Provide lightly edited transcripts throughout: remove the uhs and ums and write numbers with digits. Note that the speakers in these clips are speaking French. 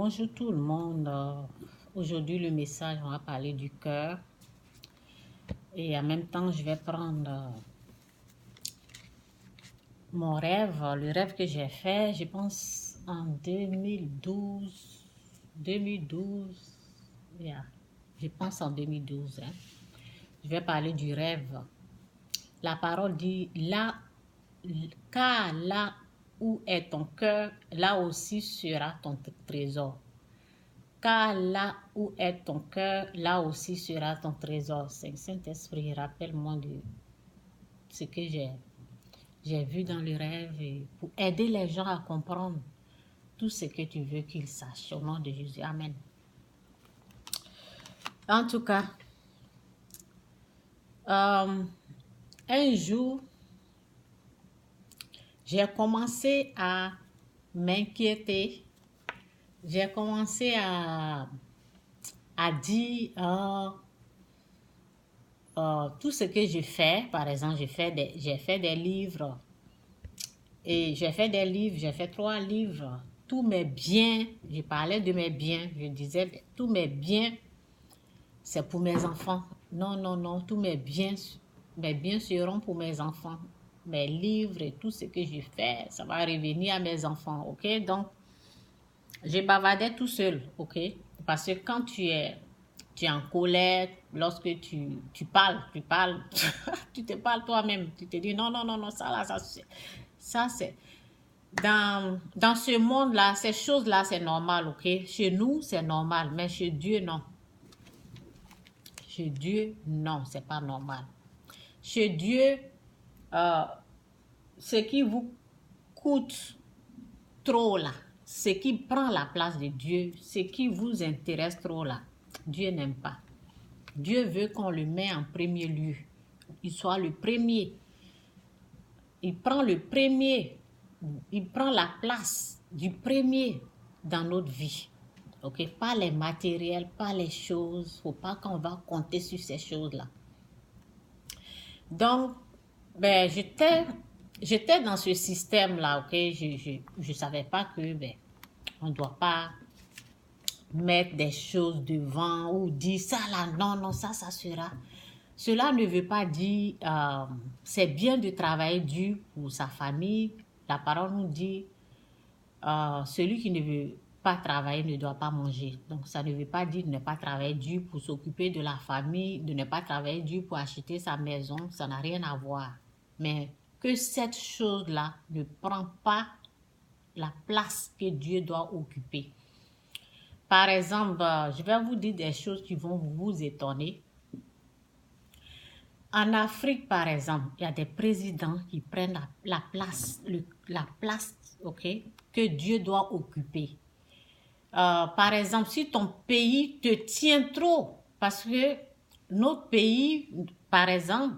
Bonjour tout le monde. Aujourd'hui, le message, on va parler du cœur. Et en même temps, je vais prendre mon rêve, le rêve que j'ai fait, je pense en 2012. 2012, yeah. Je pense en 2012. Je vais parler du rêve. La parole dit, car là où est ton cœur, là aussi sera ton trésor. Car là où est ton cœur, là aussi sera ton trésor. Saint-Esprit, rappelle-moi de ce que j'ai vu dans le rêve et pour aider les gens à comprendre tout ce que tu veux qu'ils sachent. Au nom de Jésus. Amen. En tout cas, un jour, j'ai commencé à m'inquiéter. J'ai commencé à dire tout ce que je fais. Par exemple, j'ai fait des livres. Et j'ai fait des livres, j'ai fait 3 livres. Tous mes biens, je parlais de mes biens. Je disais, tous mes biens, c'est pour mes enfants. Non, non, non, tous mes biens seront pour mes enfants. Mes livres et tout ce que je fais, ça va revenir à mes enfants, ok? Donc, je bavardais tout seul, ok? Parce que quand tu es en colère, lorsque tu parles, tu te parles toi-même. Tu te dis, non, non, non, non, ça là, ça c'est... Dans ce monde-là, ces choses-là, c'est normal, ok? Chez nous, c'est normal, mais chez Dieu, non. Chez Dieu, non, c'est pas normal. Chez Dieu, ce qui vous coûte trop là, ce qui prend la place de Dieu, ce qui vous intéresse trop là, Dieu n'aime pas. Dieu veut qu'on le mette en premier lieu. Il soit le premier. Il prend le premier. Il prend la place du premier dans notre vie. Ok? Pas les matériels, pas les choses. Faut pas qu'on va compter sur ces choses-là. Donc, ben, j'étais dans ce système-là, ok? Je savais pas que, ben, on doit pas mettre des choses devant ou dire ça là, non, non, ça sera. Cela ne veut pas dire, c'est bien de travailler dur pour sa famille. La parole nous dit, celui qui ne veut pas travailler ne doit pas manger. Donc, ça ne veut pas dire de ne pas travailler dur pour s'occuper de la famille, de ne pas travailler dur pour acheter sa maison. Ça n'a rien à voir. Mais que cette chose-là ne prend pas la place que Dieu doit occuper. Par exemple, je vais vous dire des choses qui vont vous étonner. En Afrique, par exemple, il y a des présidents qui prennent la place, ok, que Dieu doit occuper. Par exemple, si ton pays te tient trop, parce que notre pays, par exemple,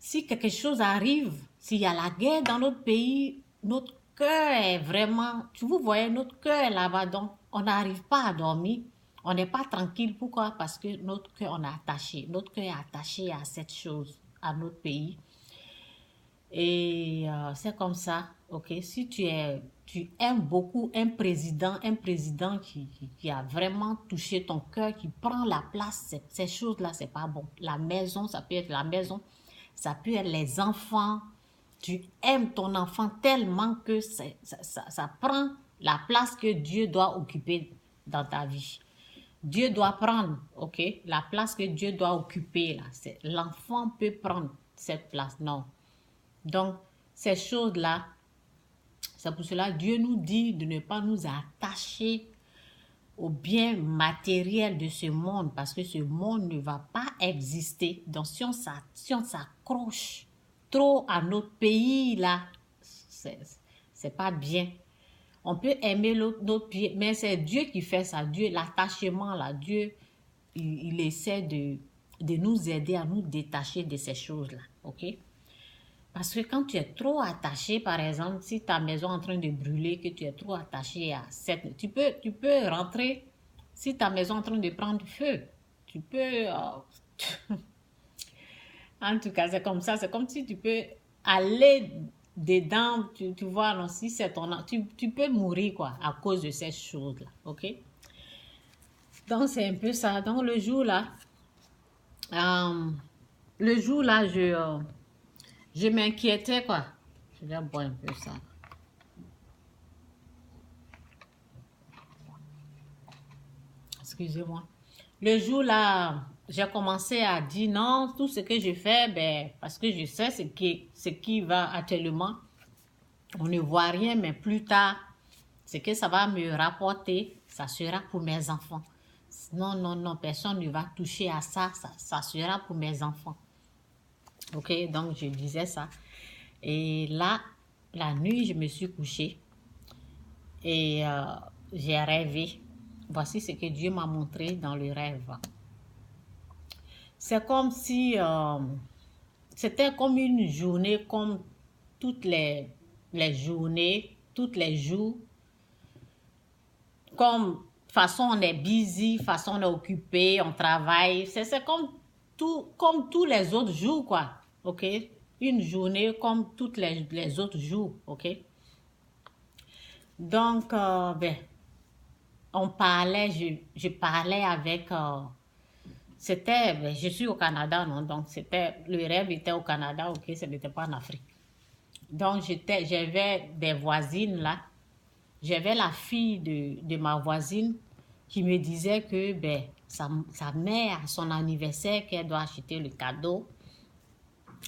si quelque chose arrive, s'il y a la guerre dans notre pays, notre cœur est vraiment, vous voyez, notre cœur est là-bas, donc on n'arrive pas à dormir. On n'est pas tranquille. Pourquoi? Parce que notre cœur, on est attaché. Notre cœur est attaché à cette chose, à notre pays. Et c'est comme ça, ok? Si tu aimes beaucoup un président qui a vraiment touché ton cœur, qui prend la place, ces choses-là, c'est pas bon. La maison, ça peut être la maison, ça peut être les enfants. Tu aimes ton enfant tellement que ça prend la place que Dieu doit occuper dans ta vie. Dieu doit prendre, ok, la place que Dieu doit occuper là. L'enfant peut prendre cette place, non. Donc, ces choses-là, c'est pour cela que Dieu nous dit de ne pas nous attacher aux biens matériels de ce monde, parce que ce monde ne va pas exister. Donc, si on s'accroche trop à notre pays là, c'est pas bien. On peut aimer notre pays, mais c'est Dieu qui fait ça. Dieu, l'attachement là, Dieu, il essaie de nous aider à nous détacher de ces choses-là, ok? Parce que quand tu es trop attaché, par exemple, si ta maison est en train de brûler, que tu es trop attaché à cette... Tu peux rentrer, si ta maison est en train de prendre feu, tu peux... en tout cas, c'est comme ça. C'est comme si tu peux aller dedans, tu vois, non, si c'est tu peux mourir, quoi, à cause de ces choses-là, ok? Donc, c'est un peu ça. Donc, euh, le jour là, je m'inquiétais, quoi. Je vais boire un peu ça. Excusez-moi. Le jour là, j'ai commencé à dire non, tout ce que je fais, ben, parce que je sais ce qui va actuellement. On ne voit rien, mais plus tard, ce que ça va me rapporter, ça sera pour mes enfants. Non, non, non, personne ne va toucher à ça, ça sera pour mes enfants. Ok, donc je disais ça. Et là, la nuit, je me suis couchée et j'ai rêvé. Voici ce que Dieu m'a montré dans le rêve. C'est comme si c'était comme une journée, comme toutes les journées, tous les jours. Comme façon on est busy, façon on est occupé, on travaille. C'est comme tous les autres jours, quoi. OK? Une journée comme toutes les autres jours. OK? Donc, ben, on parlait, je parlais avec... c'était, ben, je suis au Canada, non? Donc, le rêve était au Canada, OK? Ce n'était pas en Afrique. Donc, j'avais des voisines là. J'avais la fille de ma voisine qui me disait que ben, sa mère, son anniversaire, qu'elle doit acheter le cadeau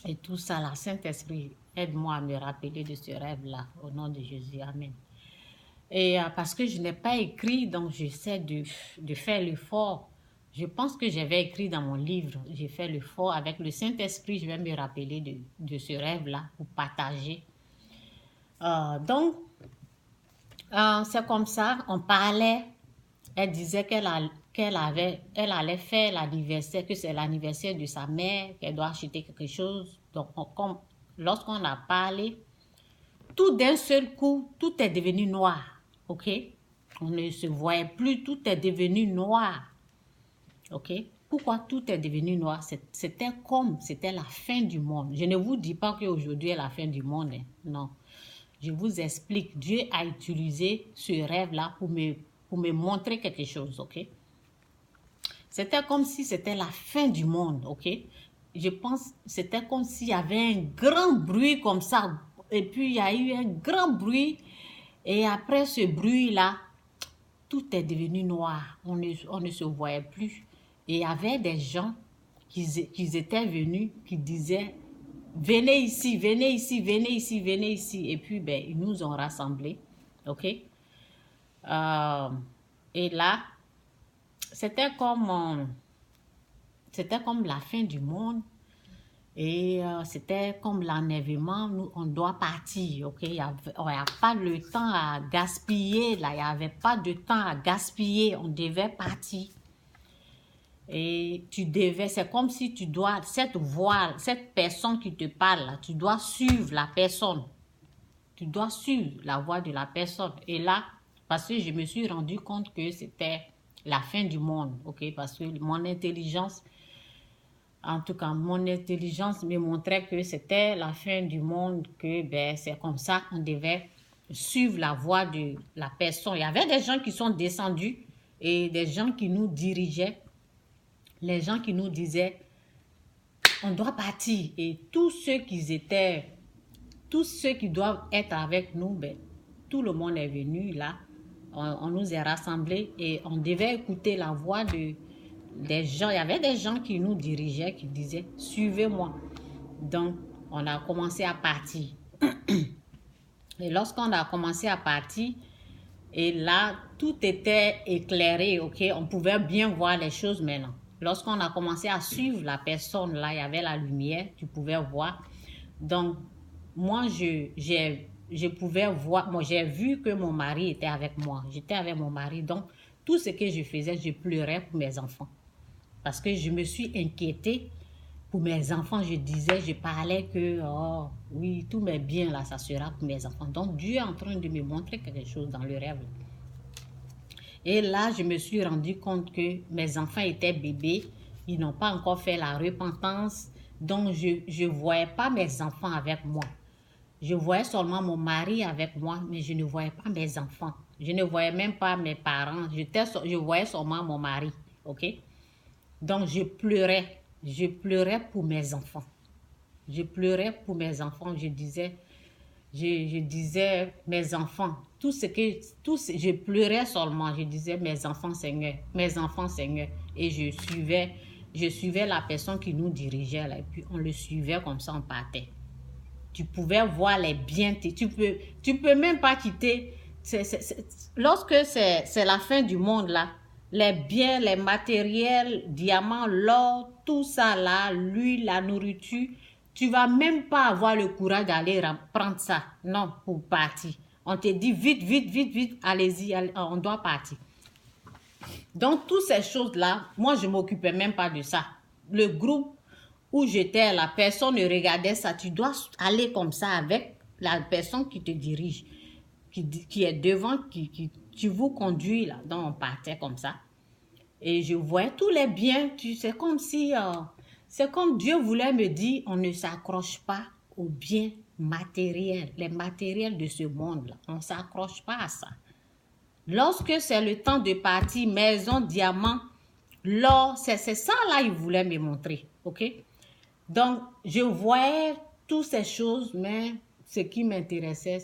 et tout ça. La Saint-Esprit, aide-moi à me rappeler de ce rêve-là, au nom de Jésus. Amen. Et parce que je n'ai pas écrit, donc j'essaie de faire l'effort. Je pense que j'avais écrit dans mon livre, j'ai fait l'effort avec le Saint-Esprit, je vais me rappeler de ce rêve-là pour partager. Donc, c'est comme ça, on parlait. Elle disait qu'elle allait faire l'anniversaire, que c'est l'anniversaire de sa mère, qu'elle doit acheter quelque chose. Donc, lorsqu'on a parlé, tout d'un seul coup, tout est devenu noir. OK? On ne se voyait plus, tout est devenu noir. OK? Pourquoi tout est devenu noir? C'était la fin du monde. Je ne vous dis pas qu'aujourd'hui est la fin du monde. Hein. Non. Je vous explique. Dieu a utilisé ce rêve-là pour me montrer quelque chose, ok? C'était comme si c'était la fin du monde, ok? Je pense c'était comme s'il y avait un grand bruit comme ça. Et puis, il y a eu un grand bruit. Et après ce bruit-là, tout est devenu noir. On ne se voyait plus. Et il y avait des gens qui étaient venus, qui disaient, venez ici, venez ici, venez ici, venez ici. Et puis, ben, ils nous ont rassemblés. OK? Et là, c'était comme la fin du monde. Et c'était comme l'enlèvement. Nous, on doit partir. OK? Il n'y a pas le temps à gaspiller. Là, il n'y avait pas de temps à gaspiller. On devait partir. Et c'est comme si tu dois, cette voix, cette personne qui te parle, là, tu dois suivre la personne. Tu dois suivre la voix de la personne. Et là, parce que je me suis rendu compte que c'était la fin du monde, ok? Parce que mon intelligence, en tout cas, mon intelligence me montrait que c'était la fin du monde, que ben, c'est comme ça qu'on devait suivre la voix de la personne. Il y avait des gens qui sont descendus et des gens qui nous dirigeaient. Les gens qui nous disaient, on doit partir. Et tous ceux qui doivent être avec nous, ben, tout le monde est venu là. On nous est rassemblés et on devait écouter la voix des gens. Il y avait des gens qui nous dirigeaient, qui disaient, suivez-moi. Donc, on a commencé à partir. Et lorsqu'on a commencé à partir, et là, tout était éclairé, ok? On pouvait bien voir les choses maintenant. Lorsqu'on a commencé à suivre la personne, là, il y avait la lumière, tu pouvais voir. Donc, moi, je pouvais voir, moi, j'ai vu que mon mari était avec moi. J'étais avec mon mari. Donc, tout ce que je faisais, je pleurais pour mes enfants. Parce que je me suis inquiétée pour mes enfants. Je parlais que, oh, oui, tous mes biens, là, ça sera pour mes enfants. Donc, Dieu est en train de me montrer quelque chose dans le rêve. Et là, je me suis rendu compte que mes enfants étaient bébés. Ils n'ont pas encore fait la repentance. Donc, je ne voyais pas mes enfants avec moi. Je voyais seulement mon mari avec moi, mais je ne voyais pas mes enfants. Je ne voyais même pas mes parents. Je voyais seulement mon mari. OK? Donc, je pleurais. Je pleurais pour mes enfants. Je pleurais pour mes enfants. Je disais, mes enfants, je pleurais seulement. Je disais, mes enfants, Seigneur. Et je suivais la personne qui nous dirigeait là. Et puis, on le suivait comme ça, on partait. Tu pouvais voir les biens. Tu peux même pas quitter. Lorsque c'est la fin du monde là, les biens, les matériels, diamants, l'or, tout ça là, l'huile, la nourriture, tu vas même pas avoir le courage d'aller prendre ça. Non, pour partir. On te dit vite, vite, vite, vite, allez-y, on doit partir. Donc, toutes ces choses-là, moi, je ne m'occupais même pas de ça. Le groupe où j'étais, la personne regardait ça. Tu dois aller comme ça avec la personne qui te dirige, qui est devant, qui vous conduit là. Donc, on partait comme ça. Et je voyais tous les biens. C'est comme si, c'est comme Dieu voulait me dire, on ne s'accroche pas aux biens matériels, les matériels de ce monde-là. On ne s'accroche pas à ça. Lorsque c'est le temps de partir, maison, diamant, l'or, c'est ça là, il voulait me montrer. OK? Donc, je voyais toutes ces choses, mais ce qui m'intéressait,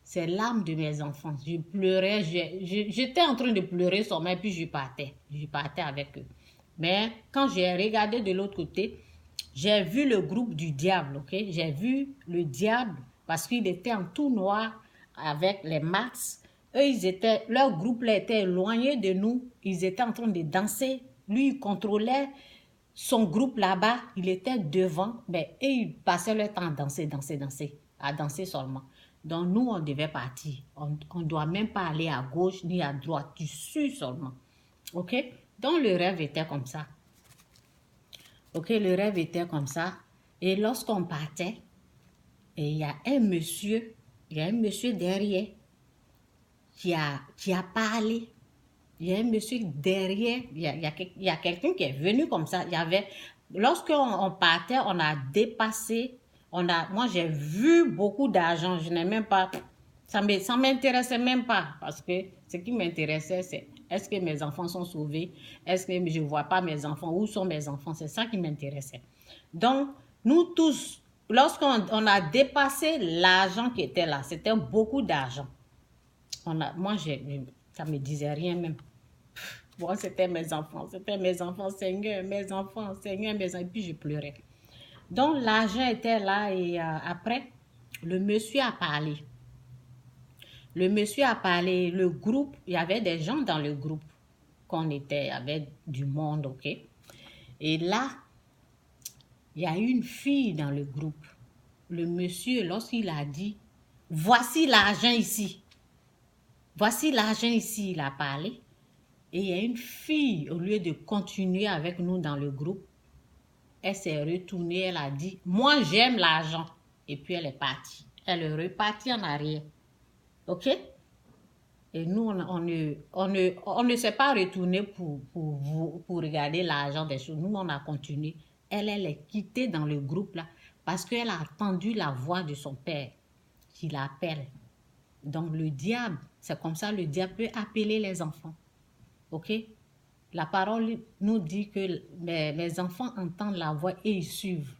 c'est l'âme de mes enfants. Je pleurais, j'étais en train de pleurer sur moi, puis je partais avec eux. Mais quand j'ai regardé de l'autre côté, j'ai vu le groupe du diable, ok? J'ai vu le diable parce qu'il était en tout noir avec les masques. Eux, leur groupe là, était éloigné de nous. Ils étaient en train de danser. Lui, il contrôlait son groupe là-bas. Il était devant. Mais eux, ils passaient leur temps à danser, à danser seulement. Donc, nous, on devait partir. On ne doit même pas aller à gauche ni à droite. Tu suis seulement. OK? Donc, le rêve était comme ça. OK, le rêve était comme ça. Et lorsqu'on partait, et il y a un monsieur derrière qui a parlé. Il y a un monsieur derrière, il y a quelqu'un qui est venu comme ça. Lorsqu'on partait, on a dépassé, moi j'ai vu beaucoup d'argent, je n'ai même pas, ça m'intéressait même pas, parce que ce qui m'intéressait, c'est est-ce que mes enfants sont sauvés, est-ce que je ne vois pas mes enfants, où sont mes enfants, c'est ça qui m'intéressait. Donc, nous tous, lorsqu'on a dépassé l'argent qui était là, c'était beaucoup d'argent. Moi, ça me disait rien même. Bon, c'était mes enfants, Seigneur, mes enfants, Seigneur, mes enfants. Et puis je pleurais. Donc l'argent était là et après, le monsieur a parlé. Le groupe, il y avait des gens dans le groupe il y avait du monde, ok? Et là, il y a une fille dans le groupe. Le monsieur, lorsqu'il a dit, voici l'argent ici. Voici l'argent ici, il a parlé. Et il y a une fille, au lieu de continuer avec nous dans le groupe, elle s'est retournée, elle a dit, moi j'aime l'argent. Et puis elle est partie. Elle est repartie en arrière. OK? Et nous, on ne s'est pas retourné pour regarder l'argent des choses. Nous, on a continué. Elle est quittée dans le groupe là parce qu'elle a entendu la voix de son père qui l'appelle. Donc le diable, c'est comme ça, le diable peut appeler les enfants. OK? La parole nous dit que mes enfants entendent la voix et ils suivent.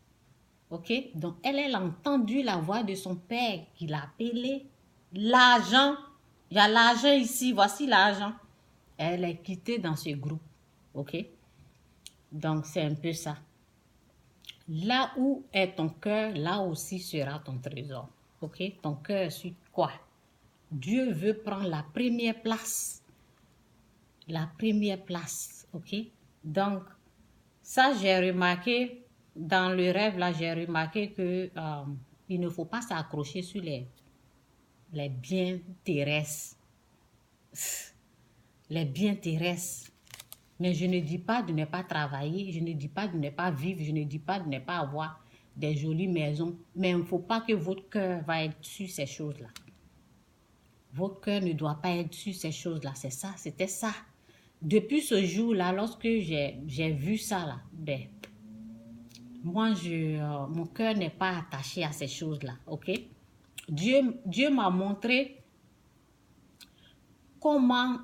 OK? Donc, elle a entendu la voix de son père qui l'a appelé. L'argent, il y a l'argent ici, voici l'argent. Elle est quittée dans ce groupe. OK? Donc, c'est un peu ça. Là où est ton cœur, là aussi sera ton trésor. OK? Ton cœur suit quoi? Dieu veut prendre la première place. La première place, ok? Donc, ça, j'ai remarqué, dans le rêve, là, j'ai remarqué que il ne faut pas s'accrocher sur les biens terrestres. Les biens terrestres. Mais je ne dis pas de ne pas travailler, je ne dis pas de ne pas vivre, je ne dis pas de ne pas avoir des jolies maisons, mais il ne faut pas que votre cœur va être sur ces choses-là. Votre cœur ne doit pas être sur ces choses-là, c'est ça, c'était ça. Depuis ce jour-là, lorsque j'ai vu ça, là, ben, moi, mon cœur n'est pas attaché à ces choses-là, ok? Dieu m'a montré comment